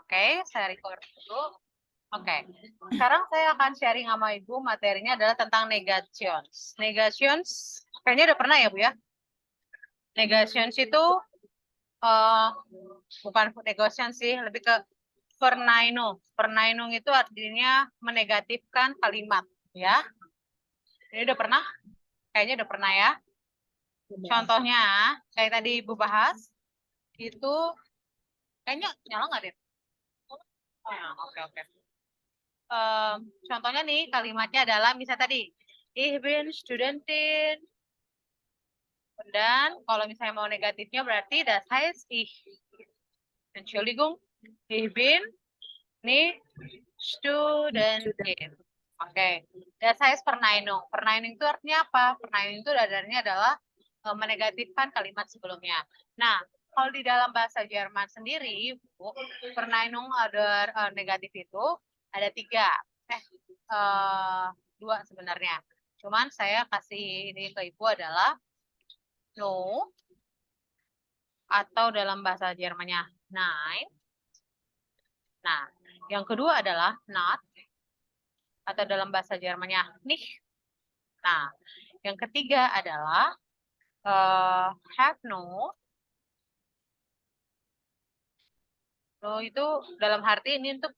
Oke, saya record dulu. Oke, sekarang saya akan sharing sama Ibu materinya adalah tentang negations. Negations, kayaknya udah pernah ya Bu ya? Negations itu bukan negation sih, lebih ke vernaino. Vernaino itu artinya menegatifkan kalimat, ya. Ini udah pernah? Kayaknya udah pernah ya. Contohnya, kayak tadi Ibu bahas, itu kayaknya nyala nggak deh? Oh, ya, oke, oke. Contohnya nih kalimatnya adalah misal tadi ich bin Studentin, dan kalau misalnya mau negatifnya berarti das heißt ich, Entschuldigung, ich bin nicht Studentin. Oke, das heißt Verneinung. Verneinung itu artinya apa? Verneinung itu dasarnya adalah menegatifkan kalimat sebelumnya. Nah, kalau di dalam bahasa Jerman sendiri, Bu, Verneinung ada negatif itu ada tiga. Dua sebenarnya. Cuman saya kasih ini ke Ibu adalah no, atau dalam bahasa Jermannya nein. Nah, yang kedua adalah not, atau dalam bahasa Jermannya nicht. Nah, yang ketiga adalah have no. No itu dalam arti ini untuk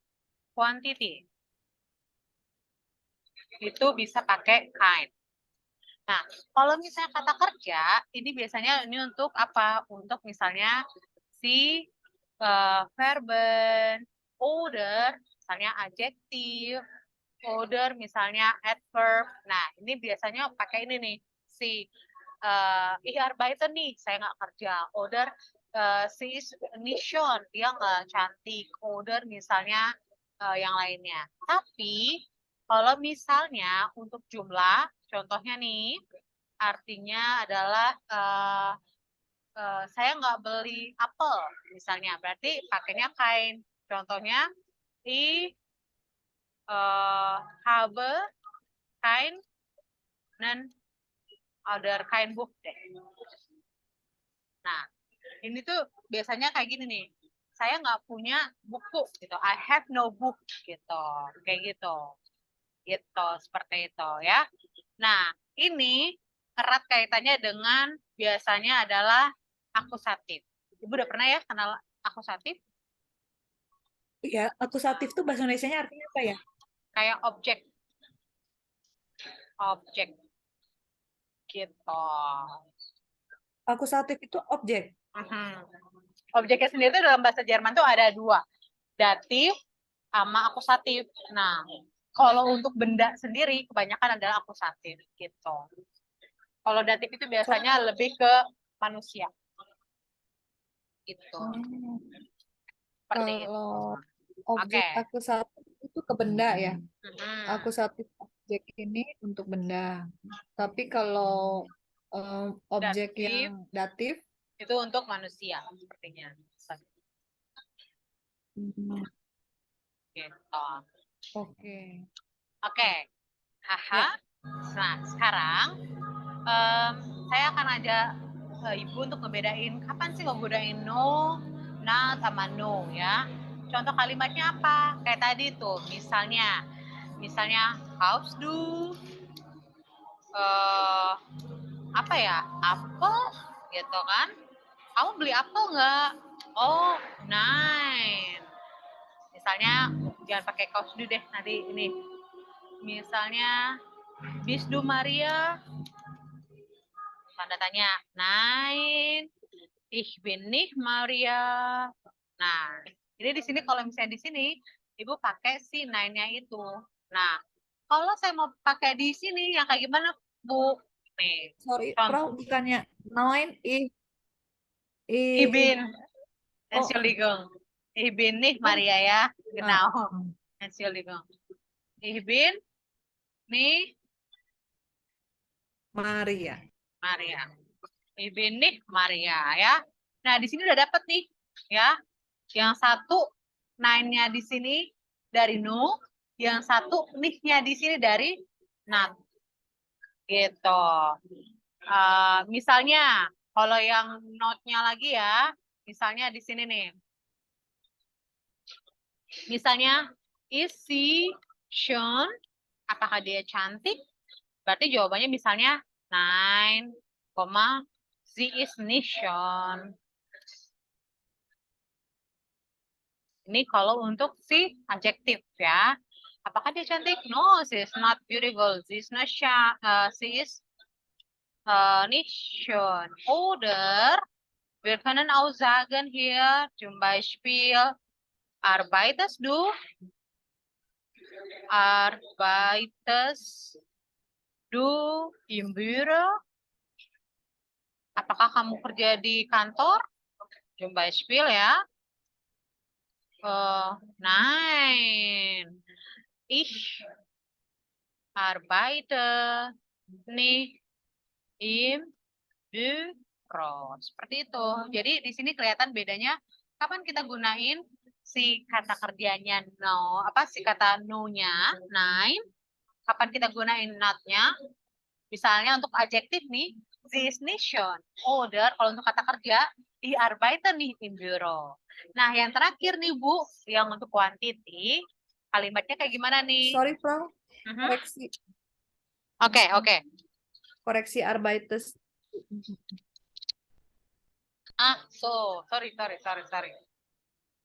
quantity. Itu bisa pakai kind. Nah, kalau misalnya kata kerja, ini biasanya ini untuk apa? Untuk misalnya si verben, order, misalnya adjektif, order, misalnya adverb. Nah, ini biasanya pakai ini nih, si ich arbeite nih, saya nggak kerja. Order, si is nicht schön, dia nggak cantik. Order, misalnya yang lainnya. Tapi, kalau misalnya untuk jumlah, contohnya nih, artinya adalah saya nggak beli apel, misalnya. Berarti pakainya kain. Contohnya, I habe kain dan other kain book deh. Nah, ini tuh biasanya kayak gini nih. Saya nggak punya buku gitu. I have no book gitu. Kayak gitu. Gitu, seperti itu ya. Nah, ini erat kaitannya dengan biasanya adalah akusatif. Ibu udah pernah ya kenal akusatif? Ya, akusatif tuh bahasa Indonesianya artinya apa ya? Kayak objek. Objek. Gitu. Akusatif itu objek. Objeknya sendiri tuh dalam bahasa Jerman tuh ada dua. Datif sama akusatif. Nah, kalau untuk benda sendiri kebanyakan adalah akusatif gitu. Kalau datif itu biasanya lebih ke manusia. Gitu. Seperti itu. Kalau Oke. objek akusatif itu ke benda ya. Mm-hmm. Akusatif objek ini untuk benda. Tapi kalau objek Datif yang datif, itu untuk manusia sepertinya. hmm, Gitu. oke. Oke. Haha. Ya, Nah, sekarang saya akan ajak Ibu untuk ngebedain kapan sih ngebedain no, not, sama no ya. Contoh kalimatnya apa? Kayak tadi tuh, misalnya house do, eh, apa ya, apel gitu kan? Kamu beli apel nggak? Oh, nine. Misalnya jangan pakai kaos do deh nanti ini. Misalnya bis du Maria, tanda tanya, nine. Ich bin nicht Maria. Nah, jadi di sini kalau misalnya di sini Ibu pakai si nine-nya itu. Nah, kalau saya mau pakai di sini yang kayak gimana, Bu? Nih, sorry, Prof, contoh. bukannya nine Ich i bin, oh, Entschuldigung. Ich bin nicht oh, Maria ya. ah, Genau. Entschuldigung. Ich bin nicht Maria. Maria. Ich bin nicht Maria ya. Nah, di sini udah dapet nih ya. Yang satu nine-nya di sini dari no, yang satu nih-nya di sini dari not. Gitu. Misalnya, kalau yang not-nya lagi ya, misalnya di sini nih. Misalnya, is she Sean? Apakah dia cantik? Berarti jawabannya misalnya 9, she is Nishon. Ini kalau untuk si adjektif ya. Apakah dia cantik? No, she is not beautiful. She is not she is nicht schön. Oder wir können auch sagen hier zum Beispiel arbeitest du? Arbeitest du im Büro? Apakah kamu kerja di kantor? Zum Beispiel ya. Nein. Ich arbeite nicht im Büro. Seperti itu. Jadi di sini kelihatan bedanya kapan kita gunain si kata kerjanya no, si kata no-nya, nine, kapan kita gunain not-nya. Misalnya untuk adjektif nih, sie ist nicht schön. Oder kalau untuk kata kerja, ich arbeite nicht im Büro. Nah, yang terakhir nih Bu, yang untuk quantity, kalimatnya kayak gimana nih? Sorry, Frau. Koreksi. Oke. Koreksi arbeites. Sorry.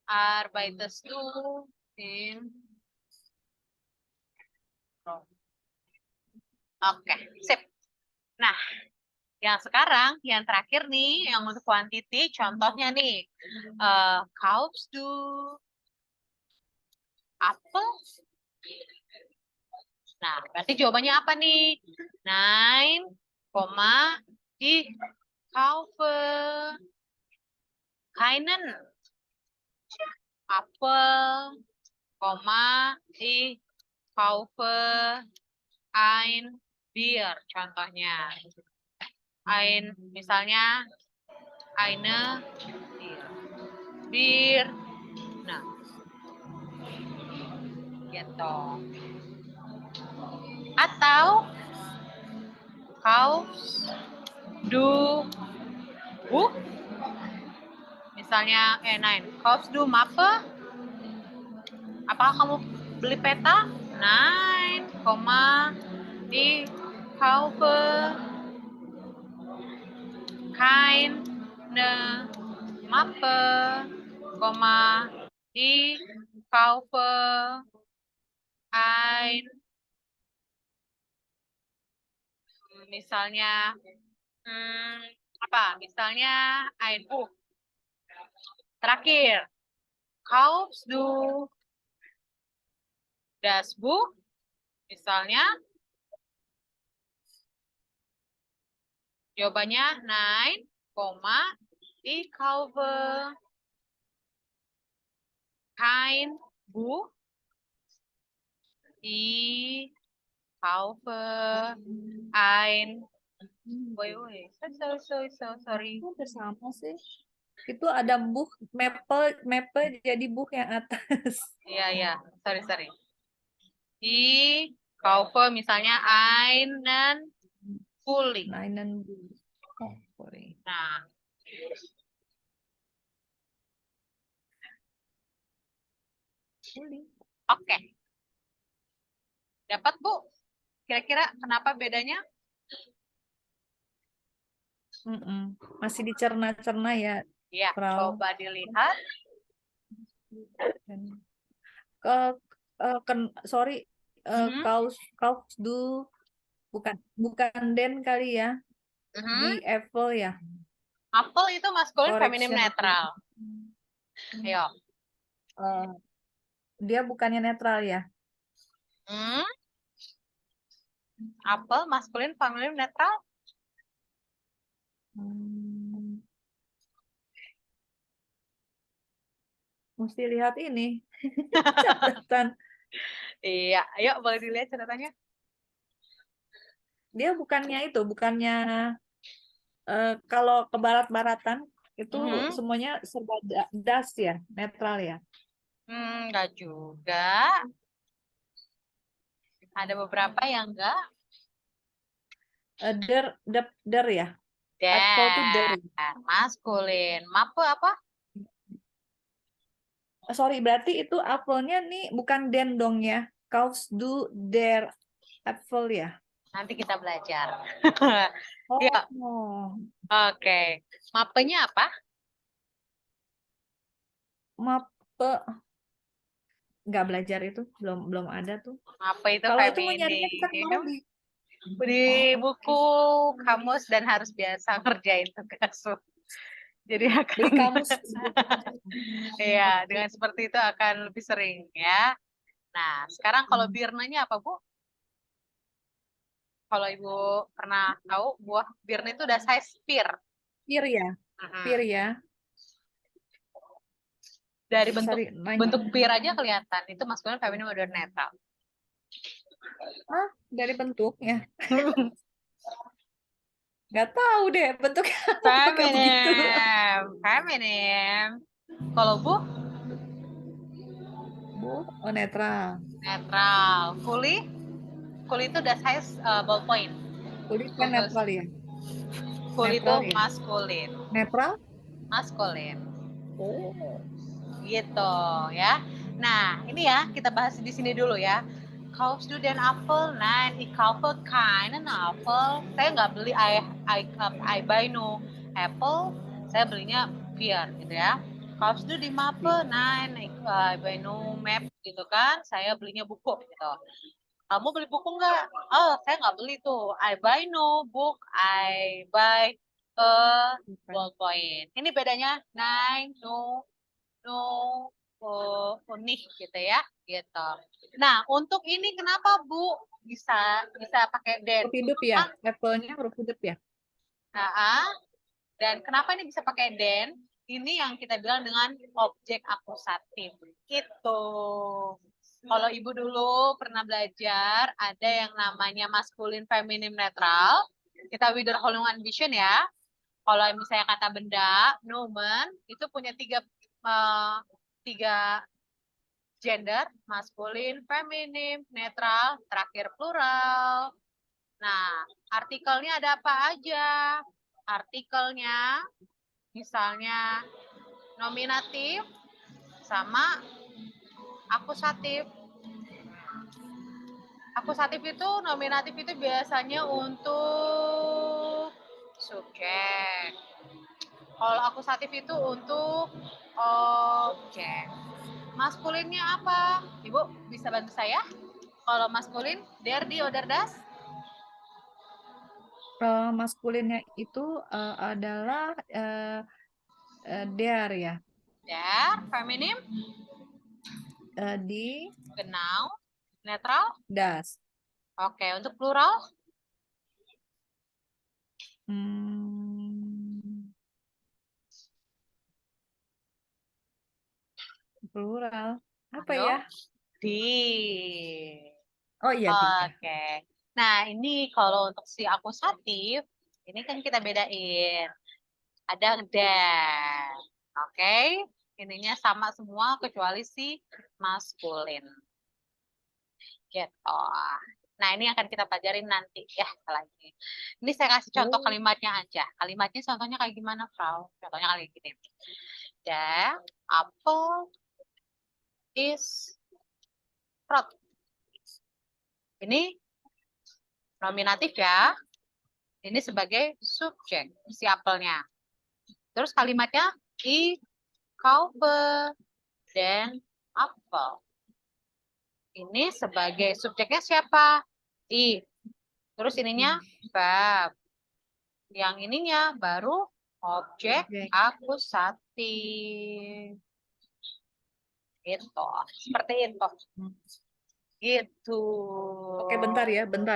Arbeitest du im Oke, sip. Nah, yang sekarang, yang terakhir nih, yang untuk quantity, contohnya nih, kaufst du apel? Nah, berarti jawabannya apa nih? 9, ich kaufe keinen Apfel, ich kaufe ein Bier, contohnya. Misalnya, eine Bier. Nah, gitu. Atau kaufst du Buch? Misalnya, kaufst du Mappe? Apakah kamu beli peta? 9, ich kaufe keine Mappe, ich kaufe ein, misalnya, misalnya ein Buch. Terakhir, kaufst du das Buch? Misalnya, jawabannya 9, ich kaufe kein Buch. Ich kaufe ein. Sorry. Bersama sih. Itu ada book maple jadi book yang atas. Iya. Sorry. Ich kaufe misalnya einen Pulli. Pulli. Nah. Oke. Dapat, Bu? Kira-kira kenapa bedanya? Masih dicerna-cerna ya. Iya, coba dilihat. Sorry, kaus du bukan den kali ya. Di apple ya. Apple itu maskulin feminim netral. Ayo. Dia bukannya netral ya? Apple maskulin feminim netral? Mesti lihat ini. Catatan. Iya, ayo boleh dilihat catatannya. Dia bukannya kalau ke barat-baratan itu semuanya serba das ya, netral ya. Enggak juga. Ada beberapa yang enggak. Der ya. Apple tuh der. Maskulin. Mape apa? Sorry, berarti itu apelnya nih bukan den dong ya. Cows do their apple ya. Nanti kita belajar. Ya, Oh, oke. Mapenya apa? mape nggak belajar itu, belum belum ada tuh. Mape itu Kalau itu mau nyarinya kita kemarin feminim. di Di oh, buku oke. kamus dan harus biasa ngerjain tugas. Jadi Beli akan kamus di buku. ya Oke. dengan seperti itu akan lebih sering ya. Nah, sekarang kalau Hmm. birnanya apa, Bu? Kalau Ibu pernah tahu buah birna itu udah size pear. Pir ya, pir Mm-mm. ya. Dari bentuk Sorry, nanya. bentuk pear aja kelihatan itu maskulin, feminim, modern, netral. Ah, dari bentuknya. Nggak tahu deh bentuknya apa kayak begitu. Feminim, feminim. Kalau Bu, Bu, oh netral. netral. Kuli itu udah size ballpoint. Kulit kan Khusus. netral ya. Kuli itu Netral ya. maskulin, Netral? maskulin. Oh. Gitu ya. Nah, ini ya kita bahas di sini dulu ya. Kaus du den apel, nein, ich kaufe keinen Apfel. Saya nggak beli I buy no apple. Saya belinya pear gitu ya. Kaus du di mape, nein, I buy no map gitu kan. Saya belinya buku gitu. Kamu beli buku nggak? Oh, saya nggak beli tuh. I buy no book, I buy a ballpoint. Ini bedanya nine, no, no, unik gitu ya, gitu. Nah, untuk ini kenapa Bu bisa bisa pakai den? Huruf hidup ya. Kan, Apple-nya huruf hidup ya. nah, dan kenapa ini bisa pakai den? Ini yang kita bilang dengan objek akusatif. Gitu. Kalau Ibu dulu pernah belajar, ada yang namanya maskulin, feminim, netral. Kita wiederholung vision ya. Kalau misalnya kata benda, nomen, itu punya tiga gender, maskulin, feminim, netral, terakhir plural. Nah, artikelnya ada apa aja? Artikelnya misalnya nominatif sama akusatif. Akusatif itu, nominatif itu biasanya untuk subjek. Kalau akusatif itu untuk objek. Maskulinnya apa? Ibu bisa bantu saya? Kalau maskulin, der, die, oder das? Maskulinnya itu adalah der ya. Der, feminim, Di genau, netral. das. Oke, untuk plural, Hmm, plural. Apa ayo, ya? di. Oh iya, di ya. Oke. Nah, ini kalau untuk si akusatif, ini kan kita bedain. Ada dan. Oke. Ininya sama semua kecuali si maskulin. Gitu. Nah, ini akan kita pelajarin nanti ya lagi. Ini saya kasih contoh Oh, kalimatnya aja. Kalimatnya contohnya kayak gimana, Frau? Contohnya kayak gini. The apple is fruit. Ini nominatif ya. Ini sebagai subjek si apelnya. Terus kalimatnya I kaufe den apel. Ini sebagai subjeknya siapa? I. Terus ininya verb. Yang ininya baru objek objek. akusatif. Itu. Seperti itu. Gitu. Oke, bentar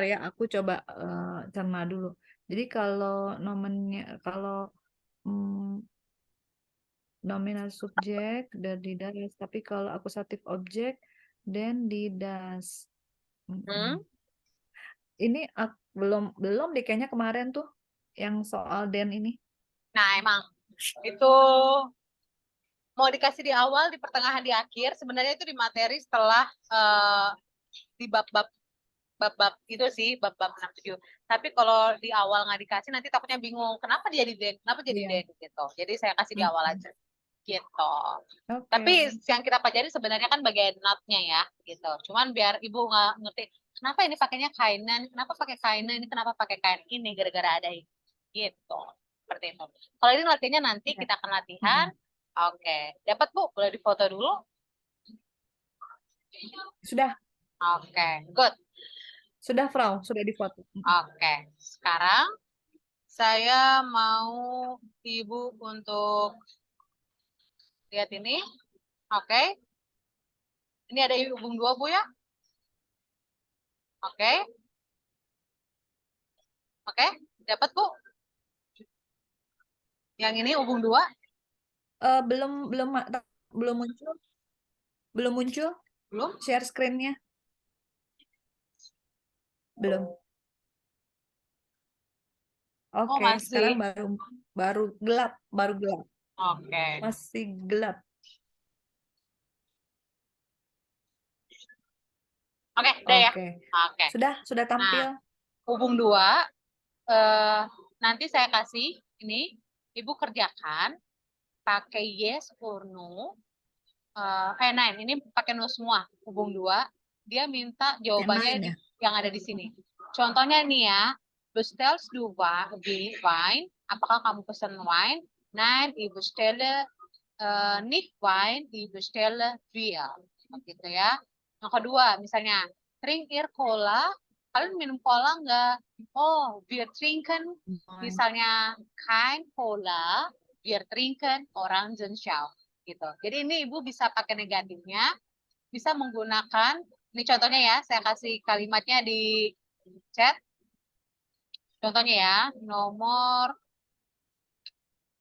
ya. Aku coba cerna dulu. Jadi kalau nomennya, kalau mm, nominal subjek dari das, tapi kalau akusatif objek dan di das. Hmm? Ini belum belum deh kayaknya kemarin tuh yang soal den ini. Nah, emang itu mau dikasih di awal, di pertengahan, di akhir. Sebenarnya itu di materi setelah di bab-bab itu sih, bab-bab 67. Tapi kalau di awal nggak dikasih, nanti takutnya bingung. Kenapa jadi den? Kenapa jadi Iya. den? Gitu. Jadi saya kasih di awal Mm. aja. gitu. Oke, Tapi oke. yang kita pelajari sebenarnya kan bagian notnya ya, gitu. Cuman biar ibu nggak ngerti kenapa ini pakainya kainan, kenapa pakai kainan ini, kenapa pakai kain ini, gara-gara ada ini, gitu. Seperti itu. Kalau ini latihannya nanti Ya. kita akan latihan. Oke, dapat Bu, boleh difoto dulu. Sudah, Oke, good. sudah, Frau, sudah difoto. Oke, sekarang saya mau ibu untuk lihat ini. Oke, ini ada hubung dua Bu ya. Oke, oke, dapat Bu. Yang ini hubung dua, Belum belum belum muncul, belum muncul belum? share screen-nya. Belum. Oh Oke, sekarang masih. baru baru gelap, baru gelap. Oke, Masih gelap. oke, udah ya. Oke. Oke. Sudah Nah, tampil. hubung dua, eh, nanti saya kasih ini, ibu kerjakan pakai yes or no. Nine, ini pakai no semua, hubung dua. Dia minta Pakai jawabannya nine ya. yang ada di sini. Contohnya nih ya, bestellst du wine? Apakah kamu pesan wine? Nein, ich bestelle nicht Wein, ich bestelle Bier. Gitu ya. Yang kedua, misalnya, trink ihr Cola? Kalian minum cola nggak? Oh, wir trinken. Nine. Misalnya, kein Cola, wir trinken Orangenschau. Gitu. Jadi ini ibu bisa pakai negatifnya, bisa menggunakan, ini contohnya ya, saya kasih kalimatnya di chat. Contohnya ya, nomor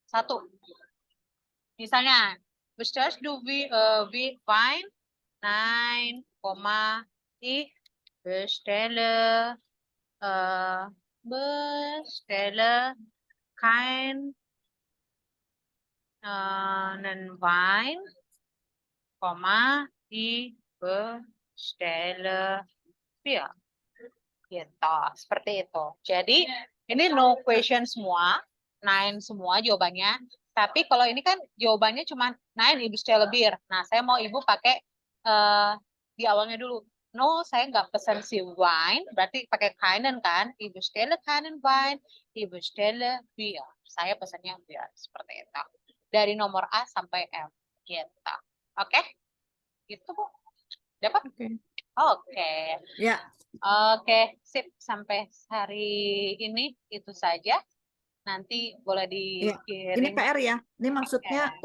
1. Misalnya, bestellst du Wein? Nein, ich bestelle, äh, bestelle keinen Wein, ich bestelle Bier. Gitu, seperti itu. Jadi ini no question semua, nine semua jawabannya. Tapi kalau ini kan jawabannya cuma nine, ibu stelle bir. Nah, saya mau ibu pakai di awalnya dulu. No, saya nggak pesan si wine, berarti pakai keinen kan? Ibu stelle keinen wine, ibu stelle bir. Saya pesannya bir, seperti itu. Dari nomor A sampai M. Gitu. Oke? Gitu, Bu. Dapat? Oke. Oke. Ya. Oke, sip. Sampai hari ini itu saja. Nanti boleh Ya. Ini dikirim. PR ya. Ini maksudnya Oke.